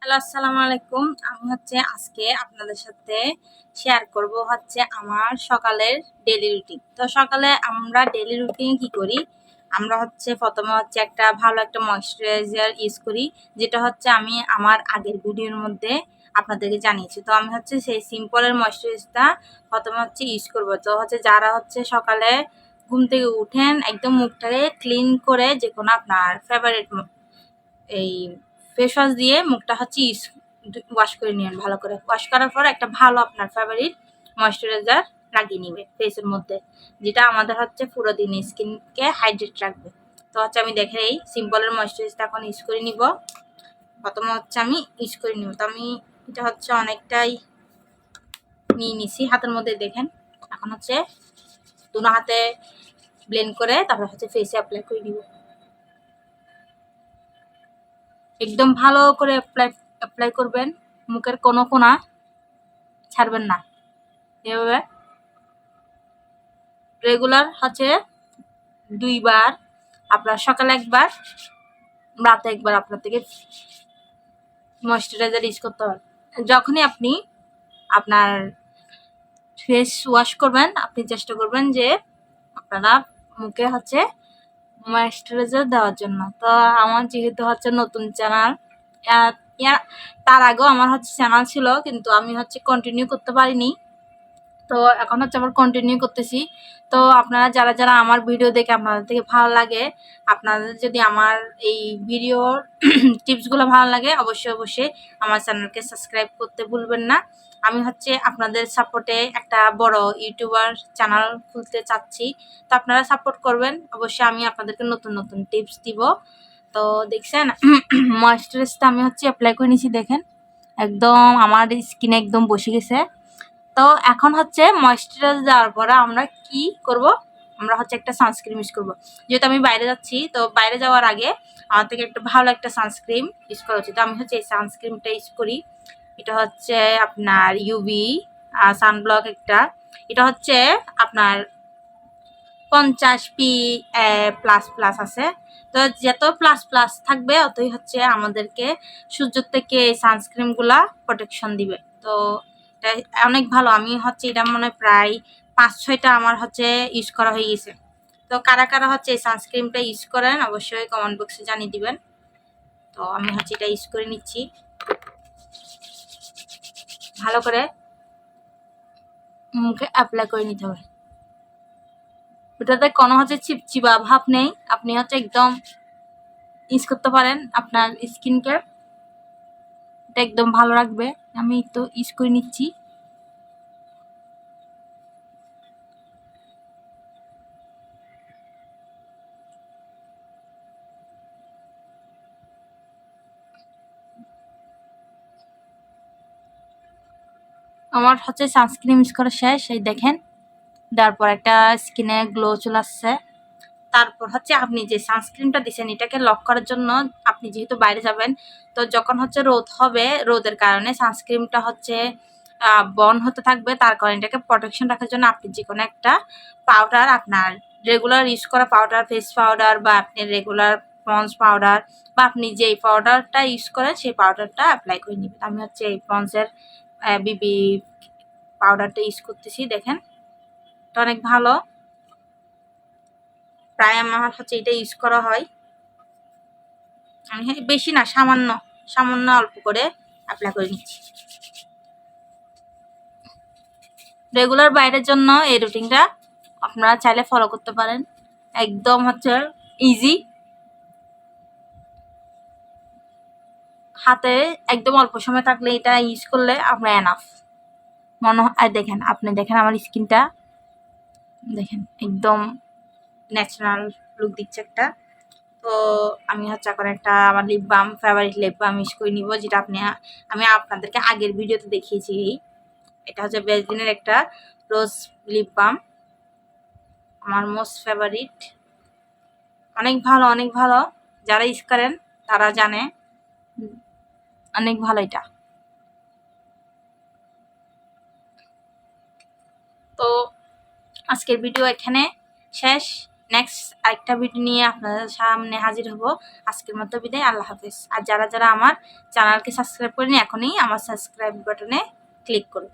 Hello, আসসালামু আলাইকুম। আমি আজকে আপনাদের সাথে শেয়ার করব আমার সকালের ডেইলি রুটিন। তো সকালে আমরা ডেইলি রুটিন কি করি? আমরা প্রথমে একটা ভালো একটা ময়েশ্চারাইজার ইউজ করি, যেটা আমি আমার আগের ভিডিওর মধ্যে আপনাদেরকে জানিয়েছি। তো আমি সেই সিম্পলের ময়েশ্চারাইজারটা প্রথমে ইউজ করব। তো যারা সকালে ঘুম থেকে উঠেন একদম মুখটাকে ক্লিন করে যে কোনো আপনার ফেভারিট এই ফেস ওয়াশ দিয়ে মুখটা ওয়াশ করে নিন। ভালো করে ওয়াশ করার পর একটা ভালো আপনার ফেভারিট ময়েশ্চারাইজার লাগিয়ে নিবে ফেসের মধ্যে, যেটা আমাদের পুরো দিন স্কিনকে হাইড্রেট রাখবে। তো আমি দেখে এই সিম্পলের ময়েশ্চারাইজারটা এখন ইউজ করে নিব। প্রথমে আমি ইউজ করে নিব। তো আমি এটা অনেকটাই নিয়ে নিছি হাতের মধ্যে। দেখেন এখন দুনো হাতে ব্লেন্ড করে তারপর ফেসে অ্যাপ্লাই করে নিব। একদম ভালো করে অ্যাপ্লাই করবেন, মুখের কোনো কোনা ছাড়বেন না। এভাবে রেগুলার 2বার, আপনার সকালে একবার, রাতে একবার আপনার থেকে ময়েশ্চারাইজার ইউজ করতে হবে। যখনই আপনি আপনার ফেস ওয়াশ করবেন, আপনি চেষ্টা করবেন যে আপনারা মুখে ময়েশ্চারাইজার দেওয়ার জন্য। তো আমার যেহেতু নতুন চ্যানেল, তার আগেও আমার চ্যানেল ছিল, কিন্তু আমি কন্টিনিউ করতে পারিনি। তো এখন আবার কন্টিনিউ করতেছি। তো আপনারা যারা যারা আমার ভিডিও দেখে আপনাদের থেকে ভালো লাগে, আপনাদের যদি আমার এই ভিডিওর টিপসগুলো ভালো লাগে, অবশ্যই অবশ্যই আমার চ্যানেলকে সাবস্ক্রাইব করতে ভুলবেন না। আমি আপনাদের সাপোর্টে একটা বড় ইউটিউবার চ্যানেল খুলতে চাচ্ছি। তো আপনারা সাপোর্ট করবেন অবশ্যই। আমি আপনাদেরকে নতুন নতুন টিপস দিব। তো দেখছেন ময়েশ্চারাইজারটা আমি অ্যাপ্লাই করে নিয়েছি। দেখেন একদম আমার স্কিনে একদম বসে গেছে। তো এখন ময়েশ্চারাইজার দেওয়ার পরে আমরা কি করব? আমরা একটা সানস্ক্রিন ইউজ করব। যেহেতু আমি বাইরে যাচ্ছি, তো বাইরে যাওয়ার আগে আমার থেকে একটা ভালো একটা সানস্ক্রিন ইউজ করা উচিত। আমি এই সানস্ক্রিনটা ইউজ করি। এটা আপনার ইউভি সানব্লক একটা। এটা আপনার 50 PA++ আছে। তো যত প্লাস প্লাস থাকবে অতই আমাদেরকে সূর্য থেকে এই সানস্ক্রিনগুলা প্রোটেকশন দিবে। তো এটা অনেক ভালো। আমি এটা মনে প্রায় 5-6টা আমার ইউজ করা হয়ে গেছে। তো কারা কারা এই সানস্ক্রিনটা ইউজ করেন অবশ্যই কমেন্ট বক্সে জানিয়ে দিবেন। তো আমি এটা ইউজ করে নিচ্ছি। ভালো করে মুখে অ্যাপ্লাই করে নিতে হবে। ওটাতে কোনো চিপচিপা ভাব নেই। আপনি একদম ইউজ করতে পারেন আপনার স্কিনকে, এটা একদম ভালো রাখবে। আমি তো ইউজ করে নিচ্ছি। আমার সানস্ক্রিন ইউজ করা শেষ। এই দেখেন দেওয়ার পর একটা স্কিনে গ্লো চলে আসছে। তারপর আপনি যে সানস্ক্রিনটা দিচ্ছেন এটাকে লক করার জন্য, আপনি যেহেতু বাইরে যাবেন, তো যখন রোদ হবে, রোদের কারণে সানস্ক্রিনটা বর্ন হতে থাকবে। তার কারণে এটাকে প্রোটেকশন রাখার জন্য আপনি যে কোনো একটা পাউডার, আপনার রেগুলার ইউজ করা পাউডার, ফেস পাউডার, বা আপনি রেগুলার পন্স পাউডার, বা আপনি যেই পাউডারটা ইউজ করেন সেই পাউডারটা অ্যাপ্লাই করে নেবেন। আমি এই পন্সের বিবি পাউডারটা ইউজ করতেছি। দেখেন এটা অনেক ভালো। প্রায় আমার এটা ইউজ করা হয়। আমি বেশি না, সামান্য সামান্য অল্প করে অ্যাপ্লাই করে নিচ্ছি। রেগুলার বাইরের জন্য এই রুটিনটা আপনারা চাইলে ফলো করতে পারেন। একদম ইজি, হাতে একদম অল্প সময় থাকলে এটা ইউজ করলে আমরা এনাফ মনে হয়। দেখেন আপনি দেখেন আমার স্কিনটা দেখেন একদম ন্যাচারাল লুক দিচ্ছে একটা। তো আমি এখন একটা আমার lip balm, favourite lip balm use করে নিব, যেটা আমি আপনাদেরকে আগের ভিডিওতে দেখিয়েছি। এটা বেসদিনের একটা রোজ লিপ বাম, আমার মোস্ট ফেভারিট। অনেক ভালো, অনেক ভালো। যারা ইউজ করেন তারা জানে অনেক ভালো এটা। তো আজকের ভিডিও এখানে শেষ। নেক্সট আরেকটা ভিডিও নিয়ে আপনাদের সামনে হাজির হব। আজকের মতো বিদায়, আল্লাহ হাফেজ। আর যারা যারা আমার চ্যানেলকে সাবস্ক্রাইব করেনি এখনই আমার সাবস্ক্রাইব বাটনে ক্লিক করুন।